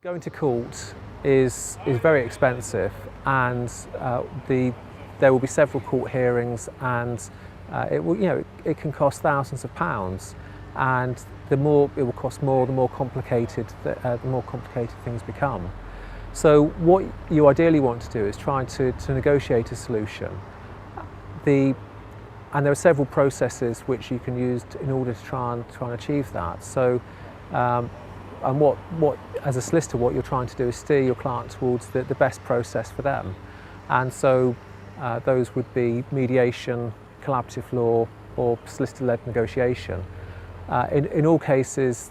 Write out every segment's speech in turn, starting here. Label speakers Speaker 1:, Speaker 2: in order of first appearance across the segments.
Speaker 1: Going to court is very expensive, and there will be several court hearings, and it can cost thousands of pounds, and the more it will cost more, the more complicated things become. So what you ideally want to do is try to negotiate a solution. And there are several processes which you can use in order to try and achieve that. So. And what as a solicitor, what you're trying to do is steer your client towards the best process for them. And so those would be mediation, collaborative law, or solicitor-led negotiation. In all cases,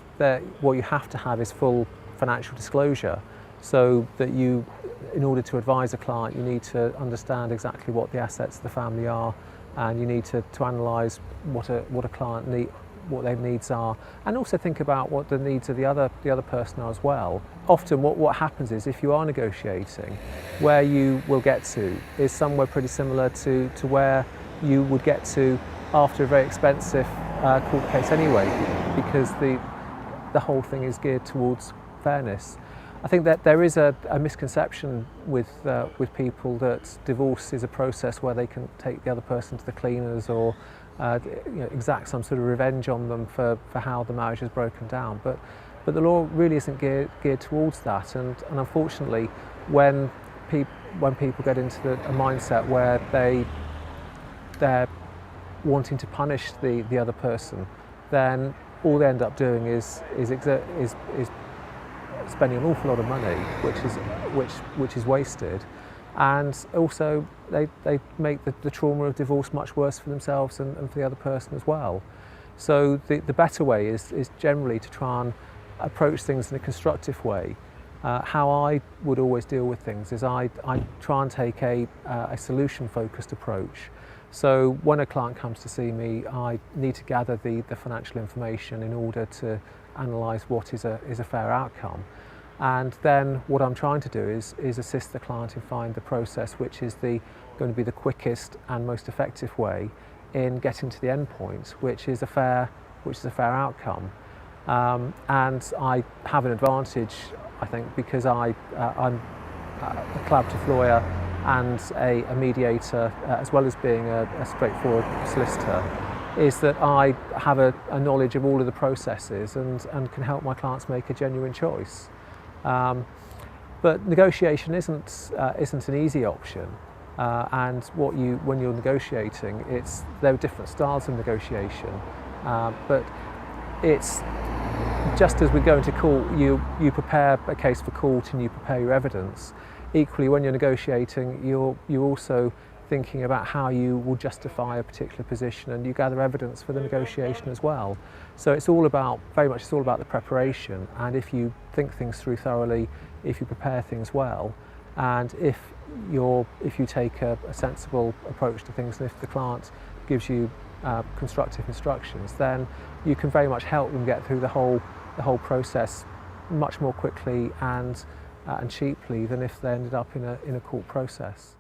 Speaker 1: what you have to have is full financial disclosure, so that in order to advise a client, you need to understand exactly what the assets of the family are, and you need to analyse what a client needs, what their needs are, and also think about what the needs of the other person are as well. Often what happens is, if you are negotiating, where you will get to is somewhere pretty similar to where you would get to after a very expensive court case anyway, because the whole thing is geared towards fairness. I think that there is a misconception with people that divorce is a process where they can take the other person to the cleaners, or exact some sort of revenge on them for how the marriage has broken down. But the law really isn't geared towards that. And unfortunately, when people get into a mindset where they're wanting to punish the other person, then all they end up doing is spending an awful lot of money, which is wasted, and also they make the trauma of divorce much worse for themselves and for the other person as well. So the better way is generally to try and approach things in a constructive way. How I would always deal with things is I try and take a solution-focused approach. So when a client comes to see me, I need to gather the financial information in order to analyse what is a fair outcome. And then what I'm trying to do is assist the client in find the process which is going to be the quickest and most effective way in getting to the end point, which is a fair outcome. And I have an advantage, I think, because I'm a collaborative lawyer and a mediator, as well as being a straightforward solicitor, is that I have a knowledge of all of the processes and can help my clients make a genuine choice. But negotiation isn't an easy option, and when you're negotiating, there are different styles of negotiation, but it's just as we go into court, you prepare a case for court and you prepare your evidence. Equally, when you're negotiating, you're also thinking about how you will justify a particular position, and you gather evidence for the negotiation as well. So it's all about the preparation, and if you think things through thoroughly, if you prepare things well, and if you take a sensible approach to things, and if the client gives you constructive instructions, then you can very much help them get through the whole process much more quickly and cheaply than if they ended up in a court process.